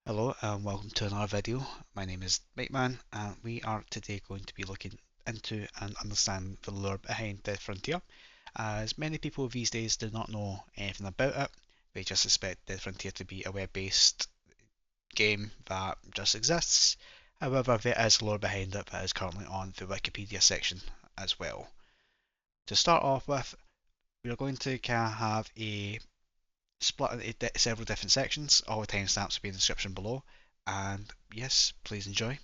Hello and welcome to another video. My name is Mightman and we are today going to be looking into and understanding the lore behind Dead Frontier. As many people these days do not know anything about it, they just suspect Dead Frontier to be a web-based game that just exists. However, there is lore behind it that is currently on the Wikipedia section as well. To start off with, we are going to have a split into several different sections. All the timestamps will be in the description below. And yes, please enjoy.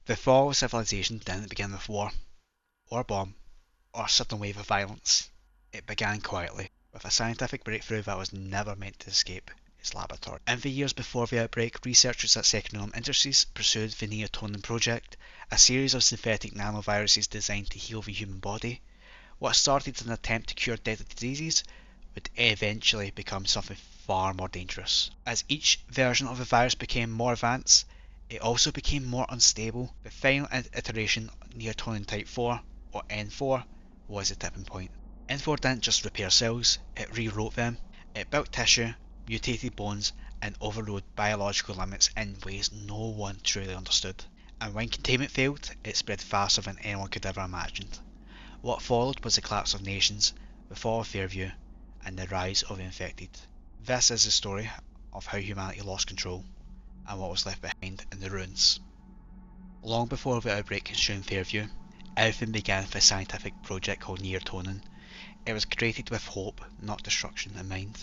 The fall of civilization didn't begin with war, or a bomb, or a sudden wave of violence. It began quietly, with a scientific breakthrough that was never meant to escape its laboratory. In the years before the outbreak, researchers at Secronom Industries pursued the Nerotonin project, a series of synthetic nanoviruses designed to heal the human body. What started as an attempt to cure deadly diseases would eventually become something far more dangerous. As each version of the virus became more advanced, it also became more unstable. The final iteration, Nerotonin Type 4, or N-4, was the tipping point. N-4 didn't just repair cells, it rewrote them. It built tissue, mutated bones, and overrode biological limits in ways no one truly understood. And when containment failed, it spread faster than anyone could ever imagined. What followed was the collapse of nations, the fall of Fairview, and the rise of the infected. This is the story of how humanity lost control and what was left behind in the ruins. Long before the outbreak consumed Fairview, everything began with a scientific project called Nerotonin. It was created with hope, not destruction, in mind.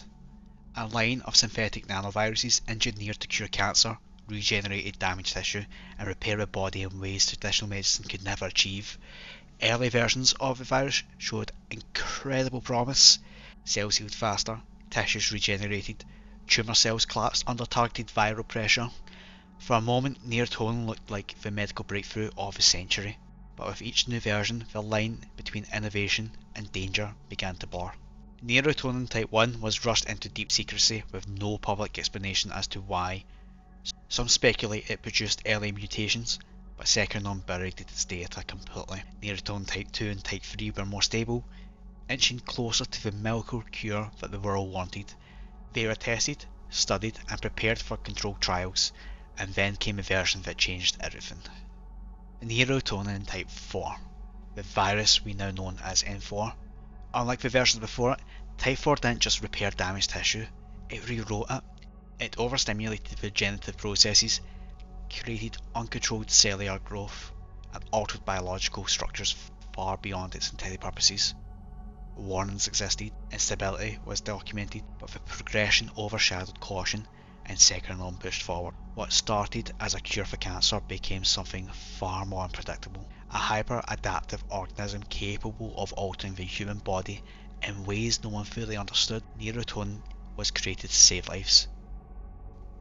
A line of synthetic nanoviruses engineered to cure cancer, regenerate damaged tissue, and repair the body in ways traditional medicine could never achieve. Early versions of the virus showed incredible promise. Cells healed faster, tissues regenerated, tumour cells collapsed under targeted viral pressure. For a moment, Nerotonin looked like the medical breakthrough of the century, but with each new version, the line between innovation and danger began to blur. Nerotonin Type 1 was rushed into deep secrecy with no public explanation as to why. Some speculate it produced early mutations, but Secronom buried its data completely. Nerotonin Type 2 and Type 3 were more stable, inching closer to the miracle cure that the world wanted. They were tested, studied, and prepared for controlled trials, and then came a version that changed everything. Nerotonin Type 4, the virus we now know as N4. Unlike the versions before it, Type 4 didn't just repair damaged tissue, it rewrote it. It overstimulated the regenerative processes, created uncontrolled cellular growth, and altered biological structures far beyond its intended purposes. Warnings existed, instability was documented, but the progression overshadowed caution and Secronom pushed forward. What started as a cure for cancer became something far more unpredictable. A hyper-adaptive organism capable of altering the human body in ways no one fully understood. Nerotonin was created to save lives.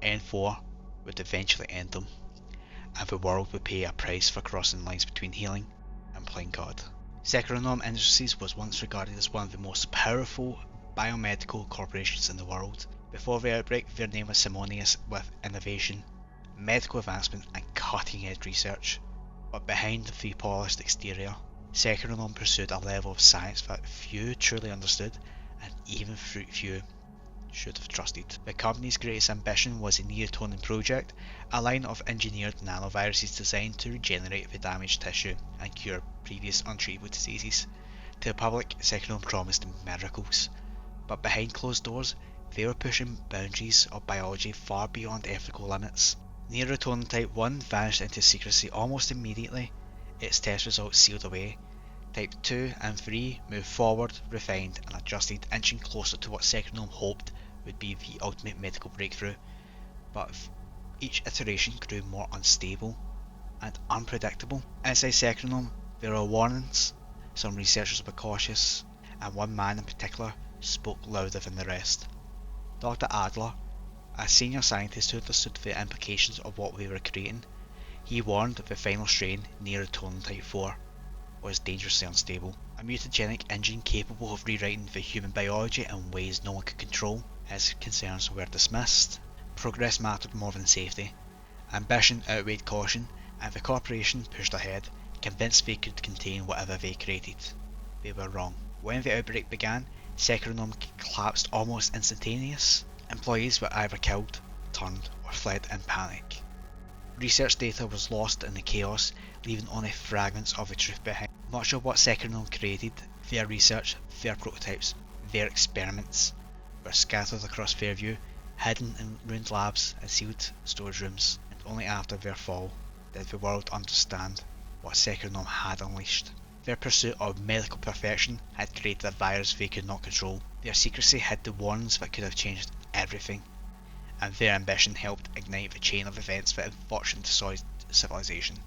N4 would eventually end them, and the world would pay a price for crossing lines between healing and playing God. Secronom Industries was once regarded as one of the most powerful biomedical corporations in the world. Before the outbreak, their name was synonymous with innovation, medical advancement, and cutting-edge research. But behind the polished exterior, Secronom pursued a level of science that few truly understood, and even few should have trusted. The company's greatest ambition was the Nerotonin project, a line of engineered nanoviruses designed to regenerate the damaged tissue and cure previous untreatable diseases. To the public, Secronom promised miracles, but behind closed doors, they were pushing boundaries of biology far beyond ethical limits. Nerotonin Type 1 vanished into secrecy almost immediately, its test results sealed away. Type 2 and 3 moved forward, refined and adjusted, inching closer to what Secronom hoped would be the ultimate medical breakthrough, but each iteration grew more unstable and unpredictable. Inside Secronom, there were warnings, some researchers were cautious, and one man in particular spoke louder than the rest. Dr. Adler, a senior scientist who understood the implications of what we were creating, he warned that the final strain, Nerotonin Type 4, was dangerously unstable, a mutagenic engine capable of rewriting the human biology in ways no one could control. His concerns were dismissed. Progress mattered more than safety. Ambition outweighed caution, and the corporation pushed ahead, convinced they could contain whatever they created. They were wrong. When the outbreak began, Secronom collapsed almost instantaneous. Employees were either killed, turned, or fled in panic. Research data was lost in the chaos, leaving only fragments of the truth behind. Much of what Secronom created, their research, their prototypes, their experiments, were scattered across Fairview, hidden in ruined labs and sealed storage rooms, and only after their fall did the world understand what Secronom had unleashed. Their pursuit of medical perfection had created a virus they could not control. Their secrecy hid the warnings that could have changed everything, and their ambition helped ignite the chain of events that unfortunately destroyed civilization.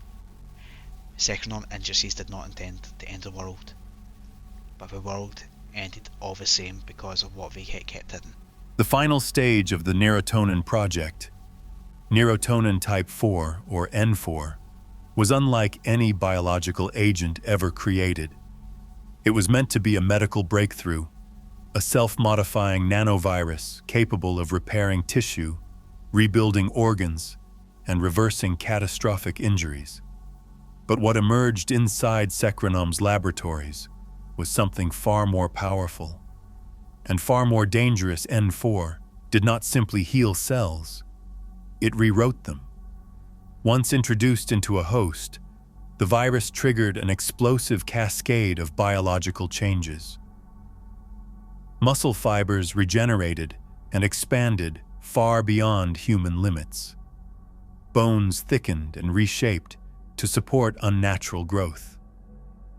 Secronom Industries did not intend to end the world, but the world ended all the same because of what they had kept hidden. The final stage of the Nerotonin project, Nerotonin Type 4, or N-4, was unlike any biological agent ever created. It was meant to be a medical breakthrough, a self-modifying nanovirus capable of repairing tissue, rebuilding organs, and reversing catastrophic injuries. But what emerged inside Secronom's laboratories was something far more powerful and far more dangerous. N-4 did not simply heal cells, it rewrote them. Once introduced into a host, the virus triggered an explosive cascade of biological changes. Muscle fibers regenerated and expanded far beyond human limits. Bones thickened and reshaped to support unnatural growth.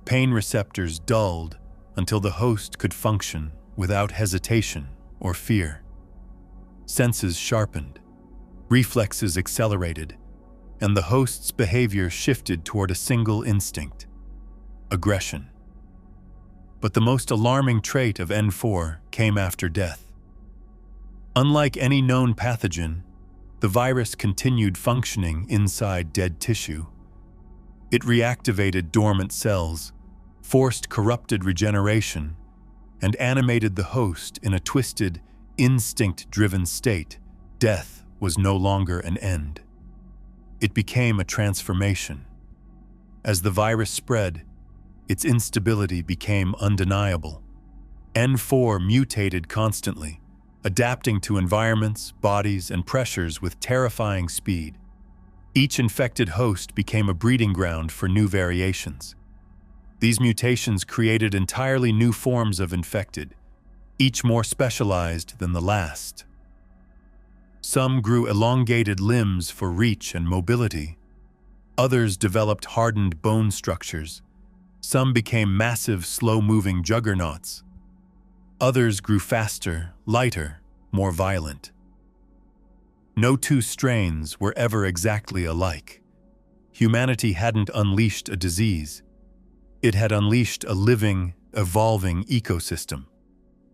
Pain receptors dulled until the host could function without hesitation or fear. Senses sharpened, reflexes accelerated, and the host's behavior shifted toward a single instinct: aggression. But the most alarming trait of N-4 came after death. Unlike any known pathogen, the virus continued functioning inside dead tissue. It reactivated dormant cells, forced corrupted regeneration, and animated the host in a twisted, instinct-driven state. Death was no longer an end. It became a transformation. As the virus spread, its instability became undeniable. N-4 mutated constantly, adapting to environments, bodies, and pressures with terrifying speed. Each infected host became a breeding ground for new variations. These mutations created entirely new forms of infected, each more specialized than the last. Some grew elongated limbs for reach and mobility. Others developed hardened bone structures. Some became massive, slow-moving juggernauts. Others grew faster, lighter, more violent. No two strains were ever exactly alike. Humanity hadn't unleashed a disease. It had unleashed a living, evolving ecosystem.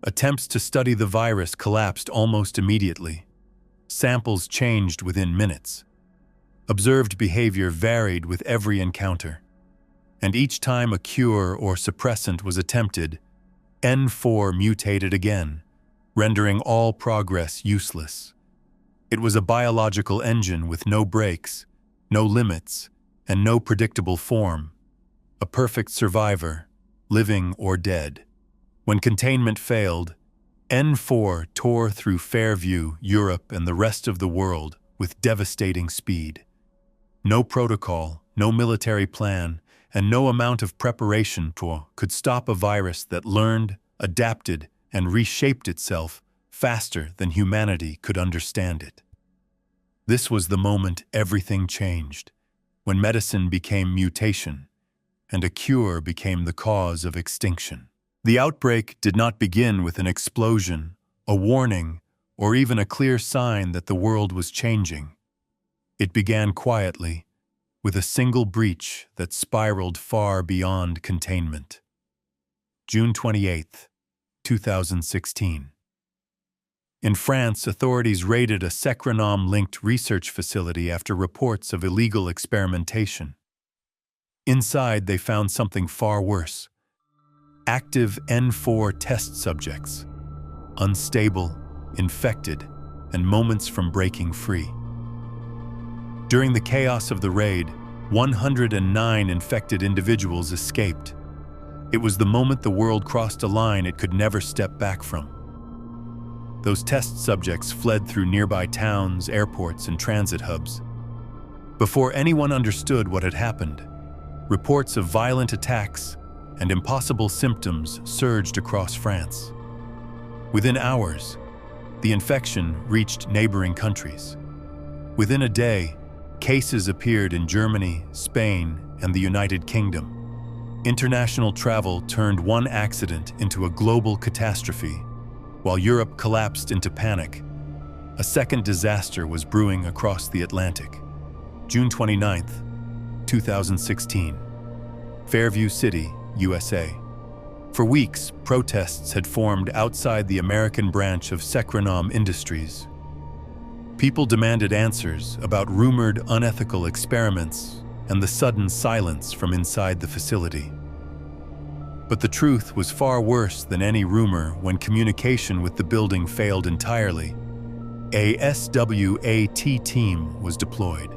Attempts to study the virus collapsed almost immediately. Samples changed within minutes. Observed behavior varied with every encounter. And each time a cure or suppressant was attempted, N-4 mutated again, rendering all progress useless. It was a biological engine with no brakes, no limits, and no predictable form. A perfect survivor, living or dead. When containment failed, N-4 tore through Fairview, Europe, and the rest of the world with devastating speed. No protocol, no military plan, and no amount of preparation could stop a virus that learned, adapted, and reshaped itself faster than humanity could understand it. This was the moment everything changed, when medicine became mutation, and a cure became the cause of extinction. The outbreak did not begin with an explosion, a warning, or even a clear sign that the world was changing. It began quietly, with a single breach that spiraled far beyond containment. June 28, 2016. In France, authorities raided a Secronom-linked research facility after reports of illegal experimentation. Inside, they found something far worse: active N-4 test subjects, unstable, infected, and moments from breaking free. During the chaos of the raid, 109 infected individuals escaped. It was the moment the world crossed a line it could never step back from. Those test subjects fled through nearby towns, airports, and transit hubs. Before anyone understood what had happened, reports of violent attacks and impossible symptoms surged across France. Within hours, the infection reached neighboring countries. Within a day, cases appeared in Germany, Spain, and the United Kingdom. International travel turned one accident into a global catastrophe. While Europe collapsed into panic, a second disaster was brewing across the Atlantic. June 29, 2016. Fairview City, USA. For weeks, protests had formed outside the American branch of Secronom Industries. People demanded answers about rumored unethical experiments and the sudden silence from inside the facility. But the truth was far worse than any rumor when communication with the building failed entirely. A SWAT team was deployed.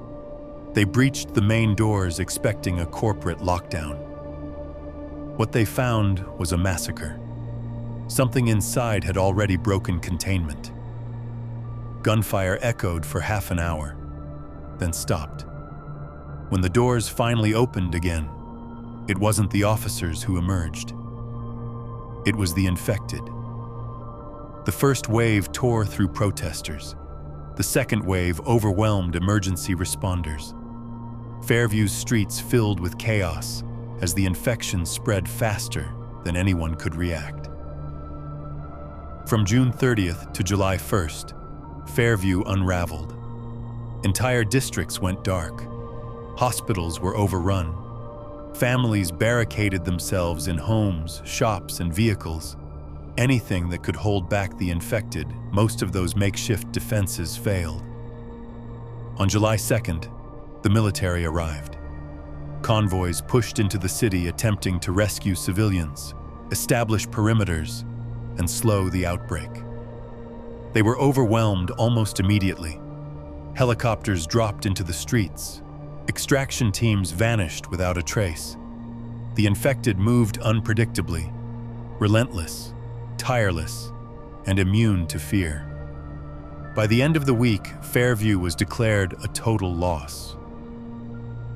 They breached the main doors expecting a corporate lockdown. What they found was a massacre. Something inside had already broken containment. Gunfire echoed for half an hour, then stopped. When the doors finally opened again, it wasn't the officers who emerged. It was the infected. The first wave tore through protesters. The second wave overwhelmed emergency responders. Fairview's streets filled with chaos as the infection spread faster than anyone could react. From June 30th to July 1st, Fairview unraveled. Entire districts went dark. Hospitals were overrun. Families barricaded themselves in homes, shops, and vehicles. Anything that could hold back the infected, most of those makeshift defenses failed. On July 2nd, the military arrived. Convoys pushed into the city attempting to rescue civilians, establish perimeters, and slow the outbreak. They were overwhelmed almost immediately. Helicopters dropped into the streets. Extraction teams vanished without a trace. The infected moved unpredictably, relentless, tireless, and immune to fear. By the end of the week, Fairview was declared a total loss.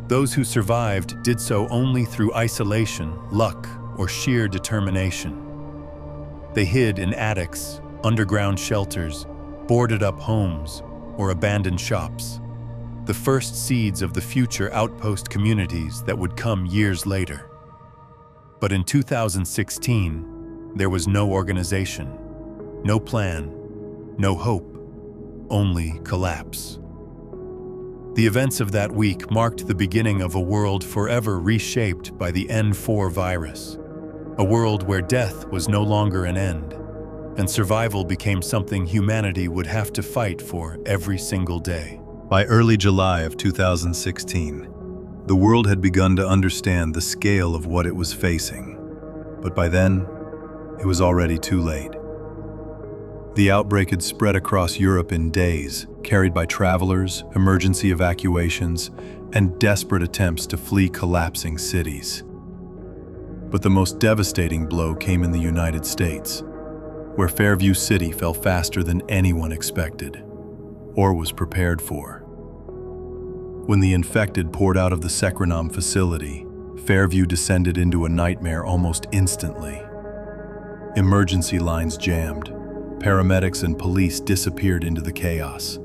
Those who survived did so only through isolation, luck, or sheer determination. They hid in attics, underground shelters, boarded-up homes, or abandoned shops. The first seeds of the future outpost communities that would come years later. But in 2016, there was no organization, no plan, no hope, only collapse. The events of that week marked the beginning of a world forever reshaped by the N-4 virus, a world where death was no longer an end, and survival became something humanity would have to fight for every single day. By early July of 2016, the world had begun to understand the scale of what it was facing. But by then, it was already too late. The outbreak had spread across Europe in days, carried by travelers, emergency evacuations, and desperate attempts to flee collapsing cities. But the most devastating blow came in the United States, where Fairview City fell faster than anyone expected or was prepared for. When the infected poured out of the Secronom facility, Fairview descended into a nightmare almost instantly. Emergency lines jammed, paramedics and police disappeared into the chaos.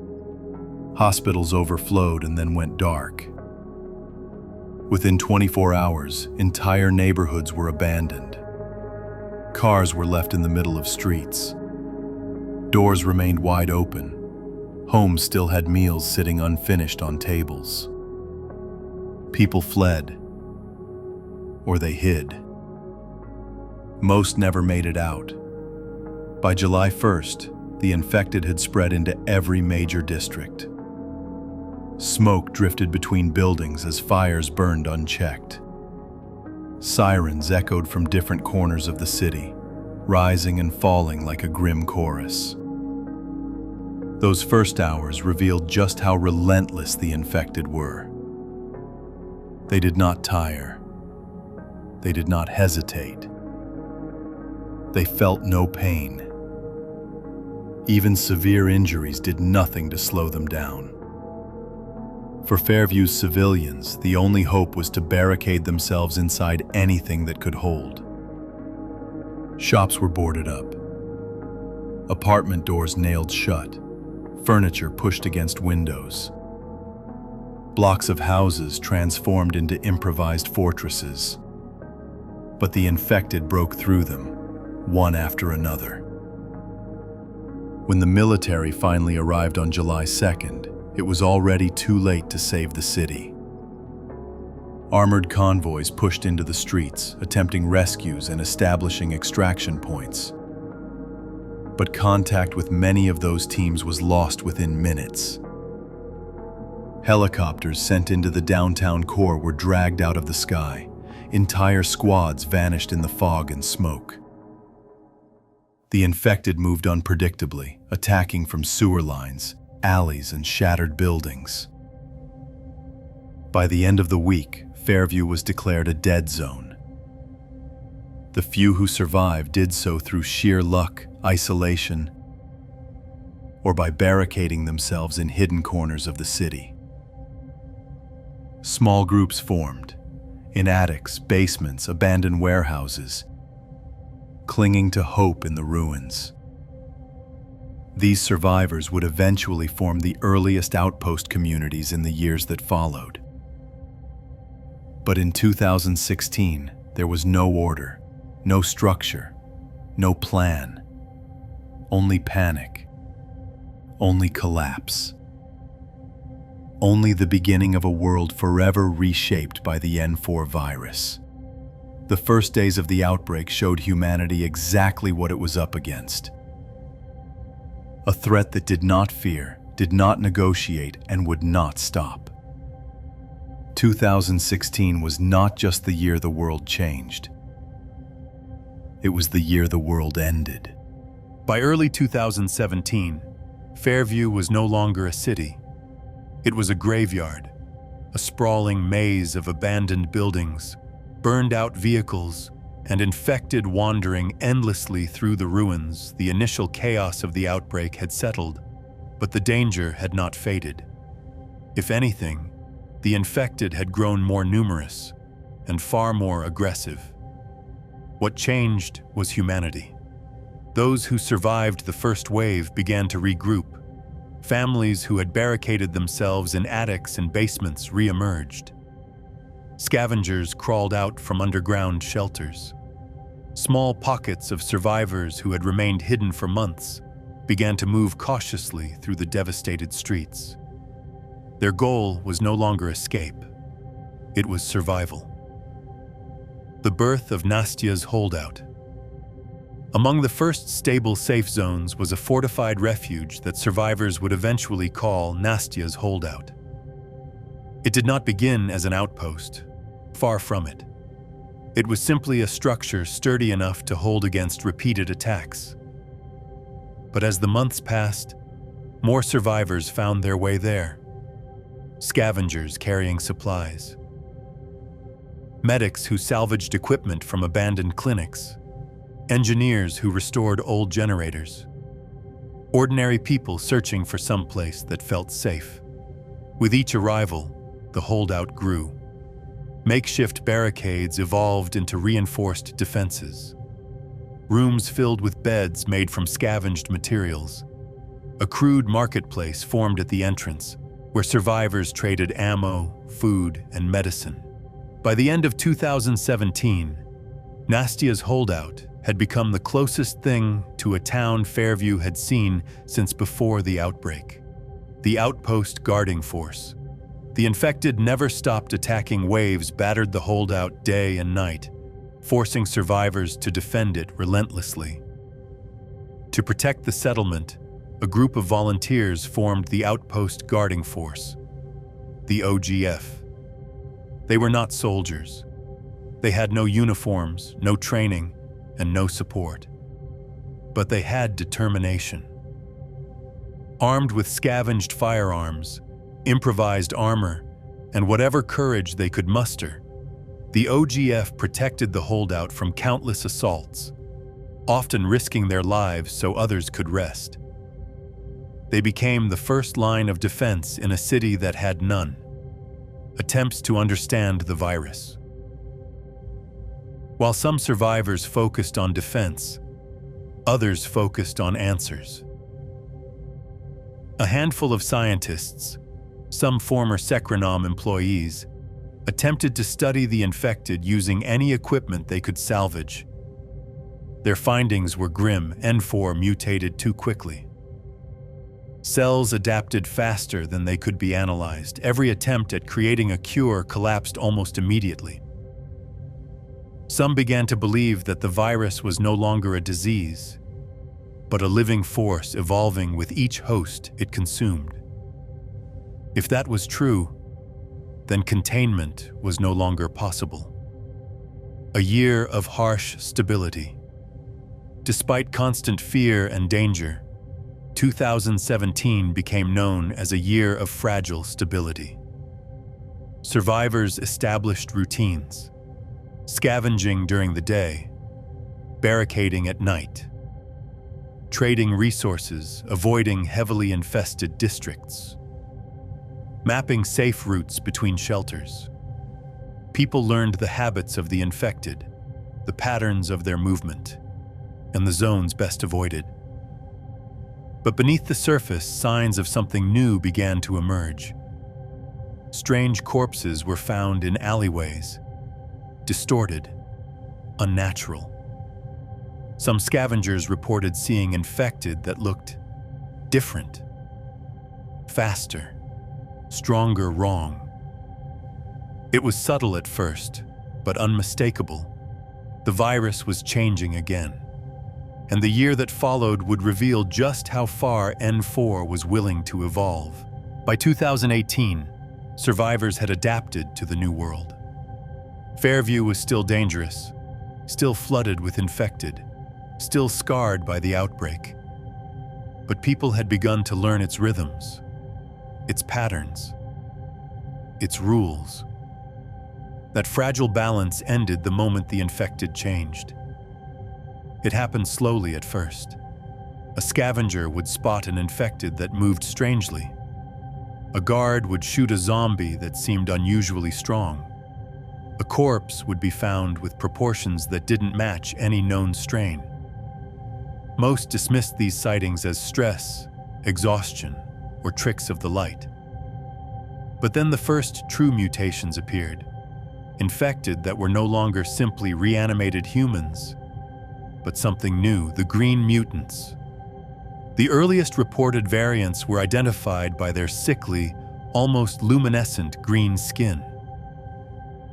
Hospitals overflowed and then went dark. Within 24 hours, entire neighborhoods were abandoned. Cars were left in the middle of streets. Doors remained wide open. Homes still had meals sitting unfinished on tables. People fled, or they hid. Most never made it out. By July 1st, the infected had spread into every major district. Smoke drifted between buildings as fires burned unchecked. Sirens echoed from different corners of the city, rising and falling like a grim chorus. Those first hours revealed just how relentless the infected were. They did not tire. They did not hesitate. They felt no pain. Even severe injuries did nothing to slow them down. For Fairview's civilians, the only hope was to barricade themselves inside anything that could hold. Shops were boarded up, apartment doors nailed shut, furniture pushed against windows. Blocks of houses transformed into improvised fortresses. But the infected broke through them, one after another. When the military finally arrived on July 2nd, it was already too late to save the city. Armored convoys pushed into the streets, attempting rescues and establishing extraction points. But contact with many of those teams was lost within minutes. Helicopters sent into the downtown core were dragged out of the sky. Entire squads vanished in the fog and smoke. The infected moved unpredictably, attacking from sewer lines, alleys, and shattered buildings. By the end of the week, Fairview was declared a dead zone. The few who survived did so through sheer luck, isolation, or by barricading themselves in hidden corners of the city. Small groups formed, in attics, basements, abandoned warehouses, clinging to hope in the ruins. These survivors would eventually form the earliest outpost communities in the years that followed. But in 2016, there was no order, no structure, no plan. Only panic. Only collapse. Only the beginning of a world forever reshaped by the N-4 virus. The first days of the outbreak showed humanity exactly what it was up against. A threat that did not fear, did not negotiate, and would not stop. 2016 was not just the year the world changed. It was the year the world ended. By early 2017, Fairview was no longer a city. It was a graveyard, a sprawling maze of abandoned buildings, burned-out vehicles, and infected wandering endlessly through the ruins. The initial chaos of the outbreak had settled, but the danger had not faded. If anything, the infected had grown more numerous and far more aggressive. What changed was humanity. Those who survived the first wave began to regroup. Families who had barricaded themselves in attics and basements re-emerged. Scavengers crawled out from underground shelters. Small pockets of survivors who had remained hidden for months began to move cautiously through the devastated streets. Their goal was no longer escape. It was survival. The birth of Nastia's holdout. Among the first stable safe zones was a fortified refuge that survivors would eventually call Nastia's holdout. It did not begin as an outpost, far from it. It was simply a structure sturdy enough to hold against repeated attacks. But as the months passed, more survivors found their way there. Scavengers carrying supplies. Medics who salvaged equipment from abandoned clinics. Engineers who restored old generators. Ordinary people searching for some place that felt safe. With each arrival, the holdout grew. Makeshift barricades evolved into reinforced defenses. Rooms filled with beds made from scavenged materials. A crude marketplace formed at the entrance, where survivors traded ammo, food, and medicine. By the end of 2017, Nastia's holdout had become the closest thing to a town Fairview had seen since before the outbreak. The outpost guarding force. The infected never stopped attacking. Waves battered the holdout day and night, forcing survivors to defend it relentlessly. To protect the settlement, a group of volunteers formed the Outpost Guarding Force, the OGF. They were not soldiers. They had no uniforms, no training, and no support. But they had determination. Armed with scavenged firearms, improvised armor, and whatever courage they could muster, the OGF protected the holdout from countless assaults, often risking their lives so others could rest. They became the first line of defense in a city that had none. Attempts to understand the virus. While some survivors focused on defense, others focused on answers. A handful of scientists, some former Secronom employees, attempted to study the infected using any equipment they could salvage. Their findings were grim. N-4 mutated too quickly. Cells adapted faster than they could be analyzed. Every attempt at creating a cure collapsed almost immediately. Some began to believe that the virus was no longer a disease, but a living force evolving with each host it consumed. If that was true, then containment was no longer possible. A year of harsh stability. Despite constant fear and danger, 2017 became known as a year of fragile stability. Survivors established routines, scavenging during the day, barricading at night, trading resources, avoiding heavily infested districts, mapping safe routes between shelters. People learned the habits of the infected, the patterns of their movement, and the zones best avoided. But beneath the surface, signs of something new began to emerge. Strange corpses were found in alleyways, distorted, unnatural. Some scavengers reported seeing infected that looked different, faster, stronger wrong. It was subtle at first, but unmistakable. The virus was changing again. And the year that followed would reveal just how far N-4 was willing to evolve. By 2018, survivors had adapted to the new world. Fairview was still dangerous, still flooded with infected, still scarred by the outbreak. But people had begun to learn its rhythms, its patterns, its rules. That fragile balance ended the moment the infected changed. It happened slowly at first. A scavenger would spot an infected that moved strangely. A guard would shoot a zombie that seemed unusually strong. A corpse would be found with proportions that didn't match any known strain. Most dismissed these sightings as stress, exhaustion, or tricks of the light. But then the first true mutations appeared. Infected that were no longer simply reanimated humans, but something new, the green mutants. The earliest reported variants were identified by their sickly, almost luminescent green skin.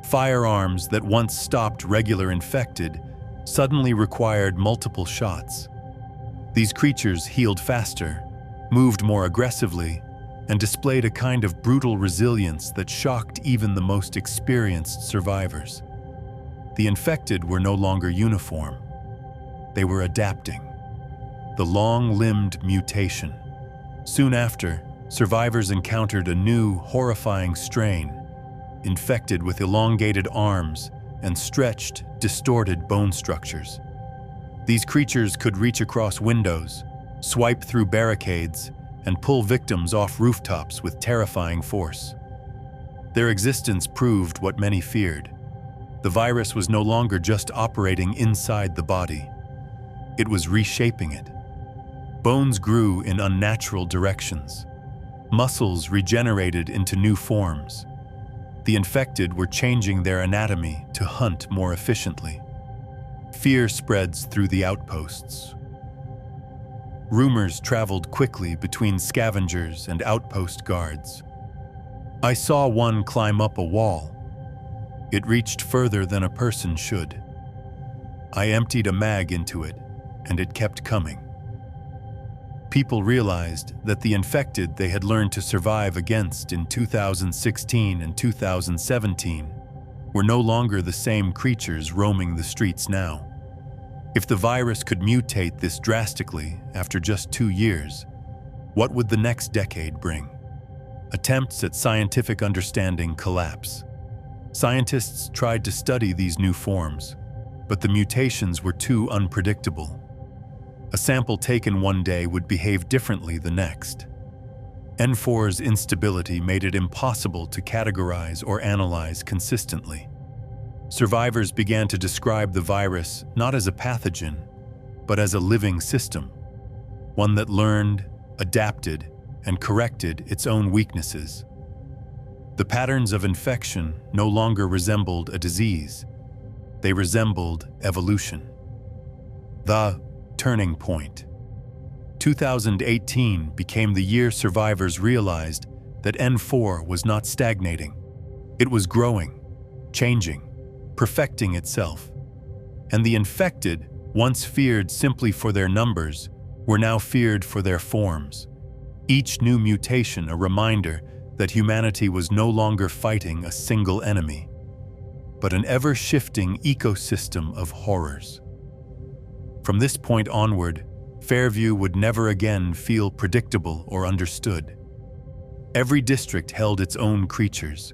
Firearms that once stopped regular infected suddenly required multiple shots. These creatures healed faster, moved more aggressively, and displayed a kind of brutal resilience that shocked even the most experienced survivors. The infected were no longer uniform. They were adapting. The long-limbed mutation. Soon after, survivors encountered a new, horrifying strain, infected with elongated arms and stretched, distorted bone structures. These creatures could reach across windows, swipe through barricades, and pull victims off rooftops with terrifying force. Their existence proved what many feared. The virus was no longer just operating inside the body. It was reshaping it. Bones grew in unnatural directions. Muscles regenerated into new forms. The infected were changing their anatomy to hunt more efficiently. Fear spreads through the outposts. Rumors traveled quickly between scavengers and outpost guards. I saw one climb up a wall. It reached further than a person should. I emptied a mag into it, and it kept coming. People realized that the infected they had learned to survive against in 2016 and 2017 were no longer the same creatures roaming the streets now. If the virus could mutate this drastically after just 2 years, what would the next decade bring? Attempts at scientific understanding collapse. Scientists tried to study these new forms, but the mutations were too unpredictable. A sample taken one day would behave differently the next. N-4's instability made it impossible to categorize or analyze consistently. Survivors began to describe the virus not as a pathogen, but as a living system, one that learned, adapted, and corrected its own weaknesses. The patterns of infection no longer resembled a disease. They resembled evolution. The turning point. 2018 became the year survivors realized that N-4 was not stagnating. It was growing, changing, perfecting itself. And the infected, once feared simply for their numbers, were now feared for their forms. Each new mutation a reminder that humanity was no longer fighting a single enemy, but an ever-shifting ecosystem of horrors. From this point onward, Fairview would never again feel predictable or understood. Every district held its own creatures.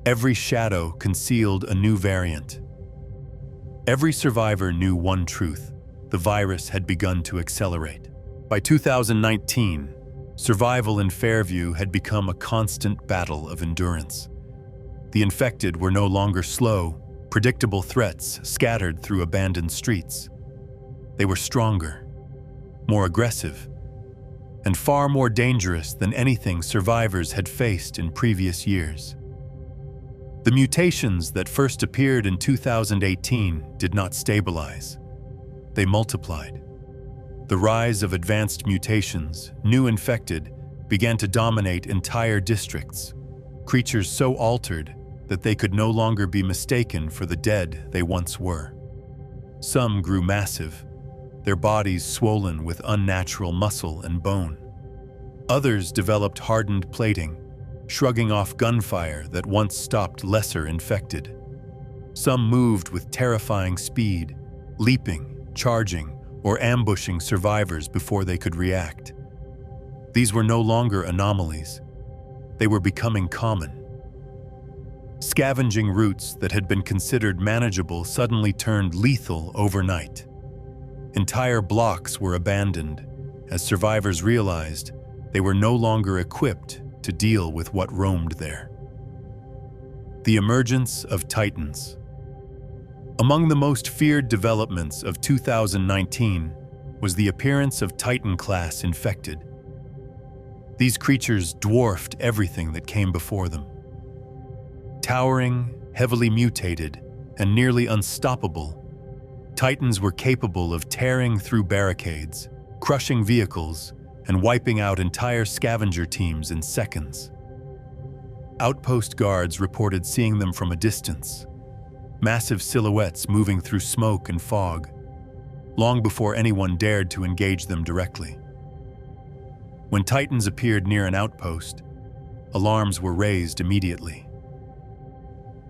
Every shadow concealed a new variant. Every survivor knew one truth: the virus had begun to accelerate. By 2019, survival in Fairview had become a constant battle of endurance. The infected were no longer slow, predictable threats scattered through abandoned streets. They were stronger, more aggressive, and far more dangerous than anything survivors had faced in previous years. The mutations that first appeared in 2018 did not stabilize. They multiplied. The rise of advanced mutations, new infected, began to dominate entire districts, creatures so altered that they could no longer be mistaken for the dead they once were. Some grew massive, their bodies swollen with unnatural muscle and bone. Others developed hardened plating, shrugging off gunfire that once stopped lesser infected. Some moved with terrifying speed, leaping, charging, or ambushing survivors before they could react. These were no longer anomalies. They were becoming common. Scavenging routes that had been considered manageable suddenly turned lethal overnight. Entire blocks were abandoned as survivors realized they were no longer equipped to deal with what roamed there. The emergence of Titans. Among the most feared developments of 2019 was the appearance of Titan-class infected. These creatures dwarfed everything that came before them. Towering, heavily mutated, and nearly unstoppable, Titans were capable of tearing through barricades, crushing vehicles, and wiping out entire scavenger teams in seconds. Outpost guards reported seeing them from a distance, massive silhouettes moving through smoke and fog, long before anyone dared to engage them directly. When Titans appeared near an outpost, alarms were raised immediately.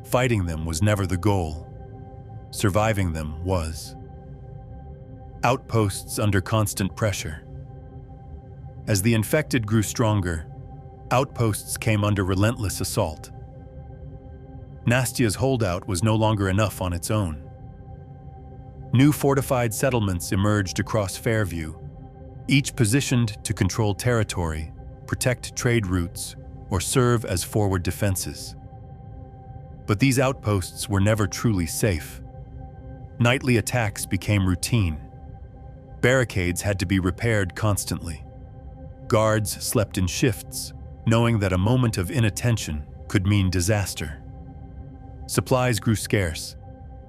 Fighting them was never the goal. Surviving them was. Outposts under constant pressure. As the infected grew stronger, outposts came under relentless assault. Nastia's holdout was no longer enough on its own. New fortified settlements emerged across Fairview, each positioned to control territory, protect trade routes, or serve as forward defenses. But these outposts were never truly safe. Nightly attacks became routine. Barricades had to be repaired constantly. Guards slept in shifts, knowing that a moment of inattention could mean disaster. Supplies grew scarce.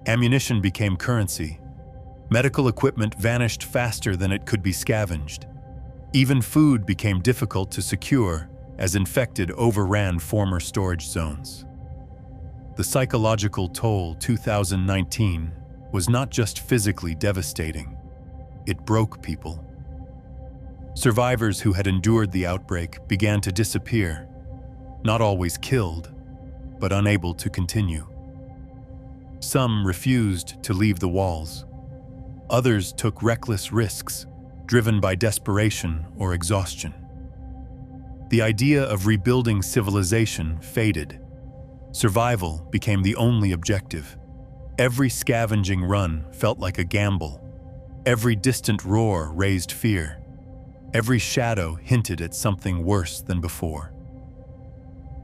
Ammunition became currency. Medical equipment vanished faster than it could be scavenged. Even food became difficult to secure as infected overran former storage zones. The psychological toll 2019 was not just physically devastating. It broke people. Survivors who had endured the outbreak began to disappear, not always killed, but unable to continue. Some refused to leave the walls. Others took reckless risks, driven by desperation or exhaustion. The idea of rebuilding civilization faded. Survival became the only objective. Every scavenging run felt like a gamble, Every distant roar raised fear. Every shadow hinted at something worse than before.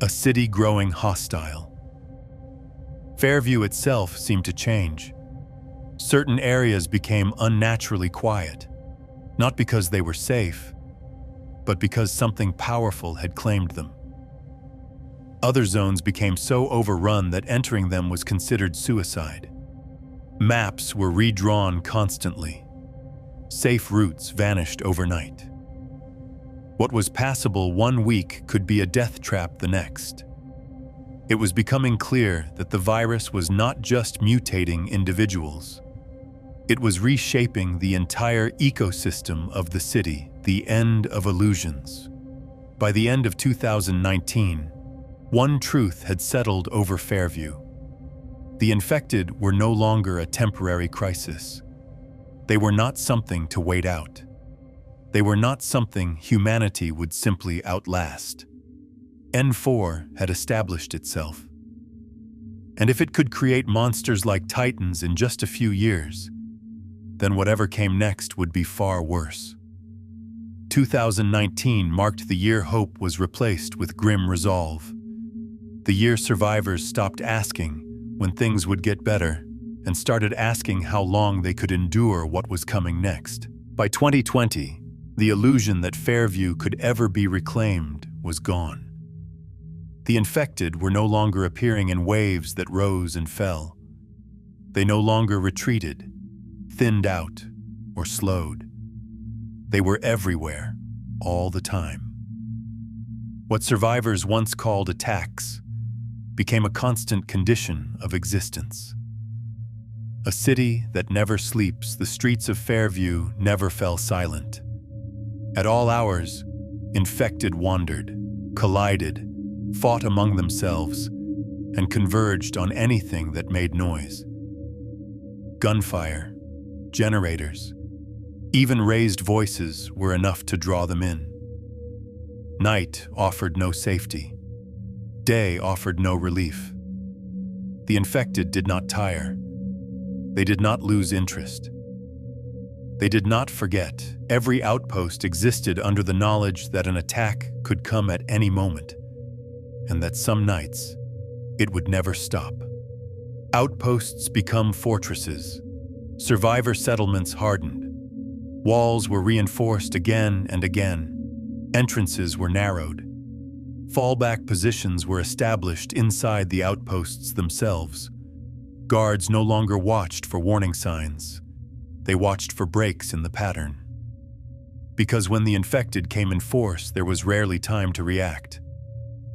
A city growing hostile. Fairview itself seemed to change. Certain areas became unnaturally quiet, not because they were safe, but because something powerful had claimed them. Other zones became so overrun that entering them was considered suicide. Maps were redrawn constantly. Safe routes vanished overnight. What was passable one week could be a death trap the next. It was becoming clear that the virus was not just mutating individuals. It was reshaping the entire ecosystem of the city, the end of illusions. By the end of 2019, one truth had settled over Fairview. The infected were no longer a temporary crisis. They were not something to wait out. They were not something humanity would simply outlast. N-4 had established itself. And if it could create monsters like titans in just a few years, then whatever came next would be far worse. 2019 marked the year hope was replaced with grim resolve. The year survivors stopped asking when things would get better and started asking how long they could endure what was coming next. By 2020, the illusion that Fairview could ever be reclaimed was gone. The infected were no longer appearing in waves that rose and fell. They no longer retreated, thinned out, or slowed. They were everywhere, all the time. What survivors once called attacks became a constant condition of existence. A city that never sleeps, the streets of Fairview never fell silent. At all hours, infected wandered, collided, fought among themselves, and converged on anything that made noise. Gunfire, generators, even raised voices were enough to draw them in. Night offered no safety. Day offered no relief. The infected did not tire. They did not lose interest. They did not forget. Every outpost existed under the knowledge that an attack could come at any moment, and that some nights it would never stop. Outposts become fortresses. Survivor settlements hardened. Walls were reinforced again and again. Entrances were narrowed. Fallback positions were established inside the outposts themselves. Guards no longer watched for warning signs. They watched for breaks in the pattern. Because when the infected came in force, there was rarely time to react.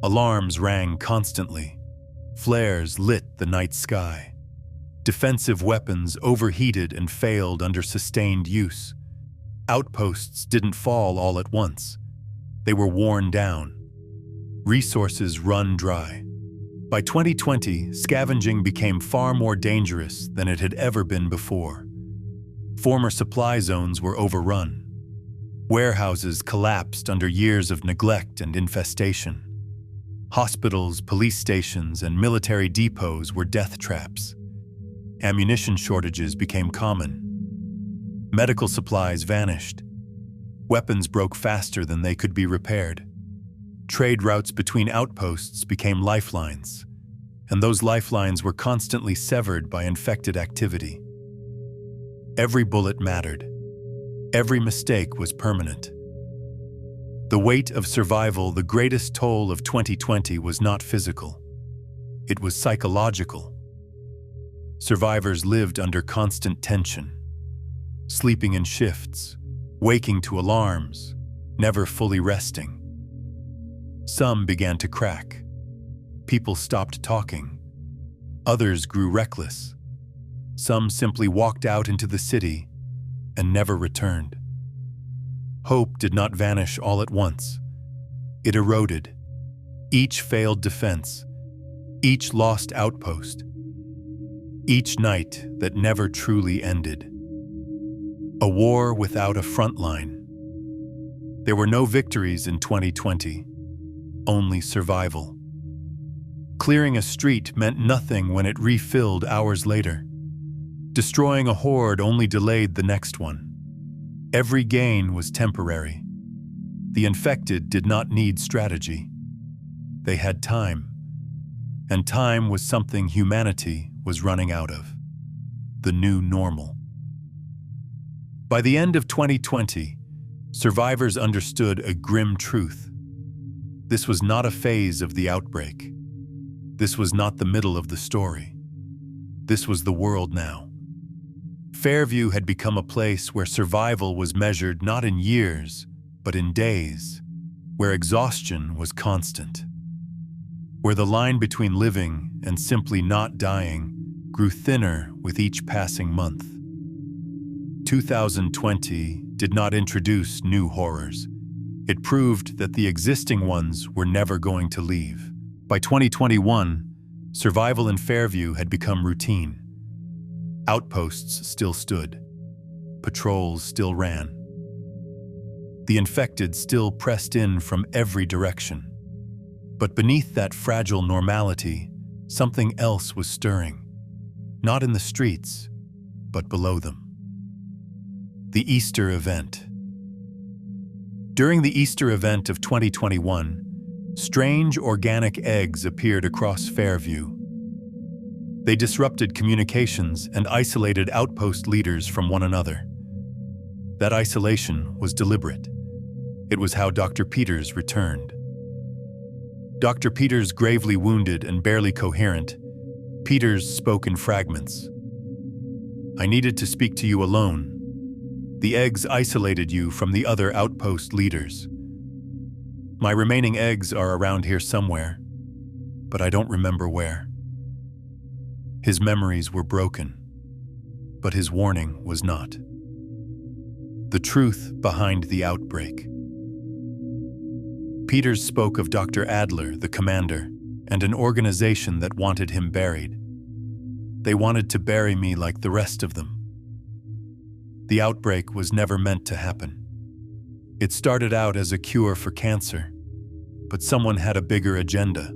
Alarms rang constantly. Flares lit the night sky. Defensive weapons overheated and failed under sustained use. Outposts didn't fall all at once. They were worn down. Resources run dry. By 2020, scavenging became far more dangerous than it had ever been before. Former supply zones were overrun. Warehouses collapsed under years of neglect and infestation. Hospitals, police stations, and military depots were death traps. Ammunition shortages became common. Medical supplies vanished. Weapons broke faster than they could be repaired. Trade routes between outposts became lifelines, and those lifelines were constantly severed by infected activity. Every bullet mattered. Every mistake was permanent. The weight of survival, the greatest toll of 2020, was not physical. It was psychological. Survivors lived under constant tension, sleeping in shifts, waking to alarms, never fully resting. Some began to crack. People stopped talking. Others grew reckless. Some simply walked out into the city and never returned. Hope did not vanish all at once. It eroded. Each failed defense, each lost outpost, each night that never truly ended. A war without a front line. There were no victories in 2020, only survival. Clearing a street meant nothing when it refilled hours later. Destroying a horde only delayed the next one. Every gain was temporary. The infected did not need strategy. They had time. And time was something humanity was running out of. The new normal. By the end of 2020, survivors understood a grim truth. This was not a phase of the outbreak. This was not the middle of the story. This was the world now. Fairview had become a place where survival was measured not in years, but in days, where exhaustion was constant, where the line between living and simply not dying grew thinner with each passing month. 2020 did not introduce new horrors. It proved that the existing ones were never going to leave. By 2021, survival in Fairview had become routine. Outposts still stood. Patrols still ran. The infected still pressed in from every direction. But beneath that fragile normality, something else was stirring. Not in the streets, but below them. The Easter event. During the Easter event of 2021, strange organic eggs appeared across Fairview. They disrupted communications and isolated outpost leaders from one another. That isolation was deliberate. It was how Dr. Peters returned. Dr. Peters gravely wounded and barely coherent, Peters spoke in fragments. "I needed to speak to you alone. The eggs isolated you from the other outpost leaders. My remaining eggs are around here somewhere, but I don't remember where." His memories were broken, but his warning was not. The truth behind the outbreak. Peters spoke of Dr. Adler, the commander, and an organization that wanted him buried. They wanted to bury me like the rest of them. The outbreak was never meant to happen. It started out as a cure for cancer, but someone had a bigger agenda.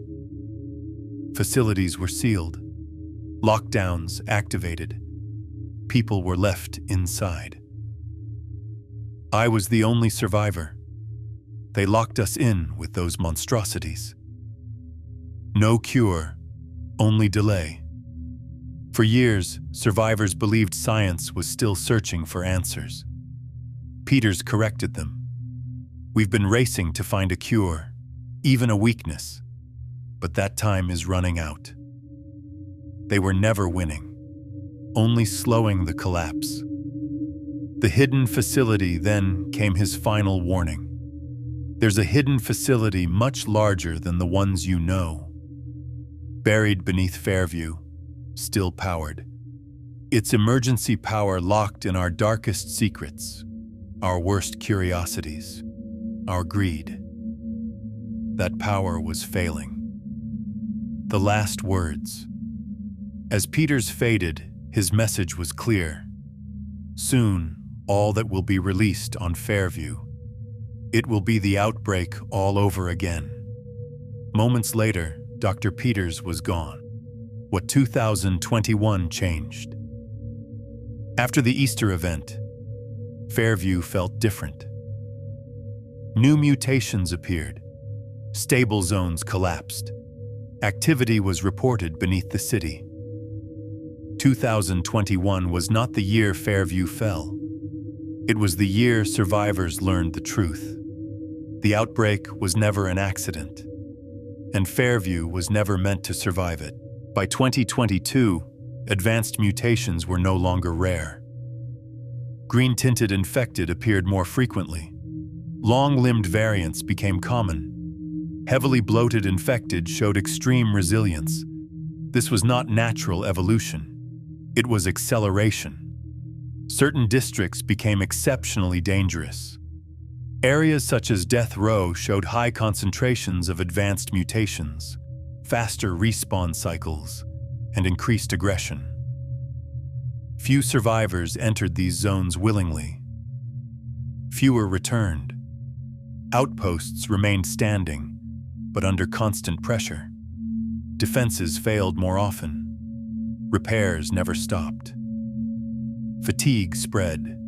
Facilities were sealed. Lockdowns activated. People were left inside. I was the only survivor. They locked us in with those monstrosities. No cure, only delay. For years, survivors believed science was still searching for answers. Peters corrected them. We've been racing to find a cure, even a weakness, but that time is running out. They were never winning, only slowing the collapse. The hidden facility then came his final warning. There's a hidden facility much larger than the ones you know. Buried beneath Fairview, still powered. Its emergency power locked in our darkest secrets, our worst curiosities, our greed. That power was failing. The last words. As Peters faded, his message was clear. Soon, all that will be released on Fairview. It will be the outbreak all over again. Moments later, Dr. Peters was gone. What 2021 changed. After the Easter event, Fairview felt different. New mutations appeared. Stable zones collapsed. Activity was reported beneath the city. 2021 was not the year Fairview fell. It was the year survivors learned the truth. The outbreak was never an accident, and Fairview was never meant to survive it. By 2022, advanced mutations were no longer rare. Green-tinted infected appeared more frequently. Long-limbed variants became common. Heavily bloated infected showed extreme resilience. This was not natural evolution. It was acceleration. Certain districts became exceptionally dangerous. Areas such as Death Row showed high concentrations of advanced mutations, faster respawn cycles, and increased aggression. Few survivors entered these zones willingly. Fewer returned. Outposts remained standing, but under constant pressure. Defenses failed more often. Repairs never stopped. Fatigue spread.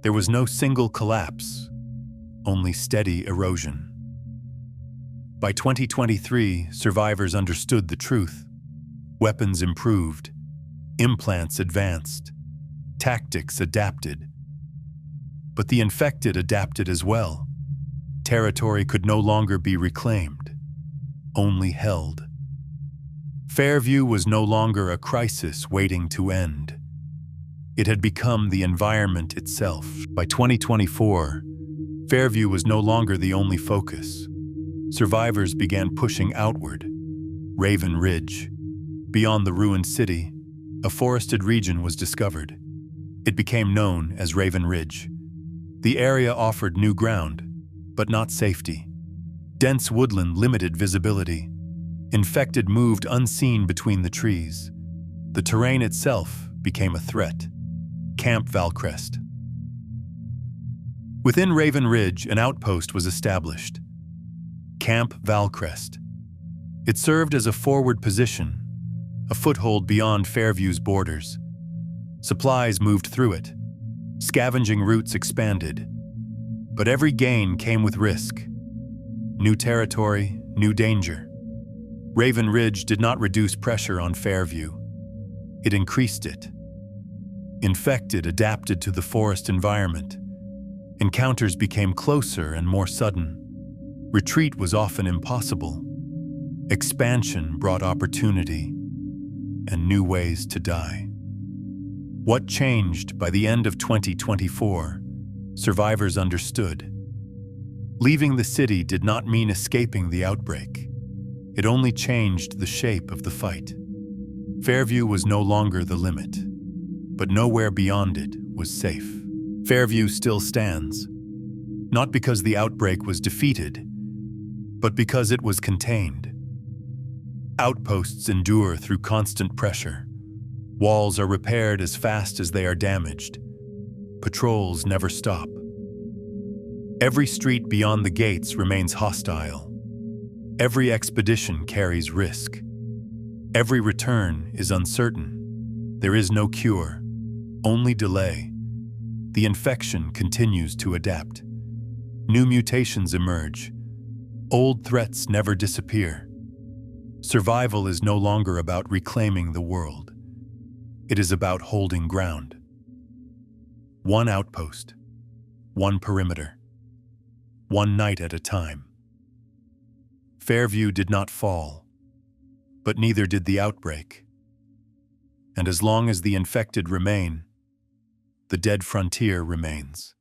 There was no single collapse, only steady erosion. By 2023, survivors understood the truth. Weapons improved, implants advanced, tactics adapted. But the infected adapted as well. Territory could no longer be reclaimed, only held. Fairview was no longer a crisis waiting to end. It had become the environment itself. By 2024, Fairview was no longer the only focus. Survivors began pushing outward. Raven Ridge. Beyond the ruined city, a forested region was discovered. It became known as Raven Ridge. The area offered new ground, but not safety. Dense woodland limited visibility. Infected moved unseen between the trees. The terrain itself became a threat. Camp Valcrest. Within Raven Ridge, an outpost was established. Camp Valcrest. It served as a forward position, a foothold beyond Fairview's borders. Supplies moved through it. Scavenging routes expanded. But every gain came with risk. New territory, new danger. Raven Ridge did not reduce pressure on Fairview. It increased it. Infected adapted to the forest environment. Encounters became closer and more sudden. Retreat was often impossible. Expansion brought opportunity and new ways to die. What changed by the end of 2024? Survivors understood. Leaving the city did not mean escaping the outbreak. It only changed the shape of the fight. Fairview was no longer the limit, but nowhere beyond it was safe. Fairview still stands, not because the outbreak was defeated, but because it was contained. Outposts endure through constant pressure. Walls are repaired as fast as they are damaged. Patrols never stop. Every street beyond the gates remains hostile. Every expedition carries risk. Every return is uncertain. There is no cure, only delay. The infection continues to adapt. New mutations emerge. Old threats never disappear. Survival is no longer about reclaiming the world. It is about holding ground. One outpost, one perimeter, one night at a time. Fairview did not fall, but neither did the outbreak. And as long as the infected remain, the dead frontier remains.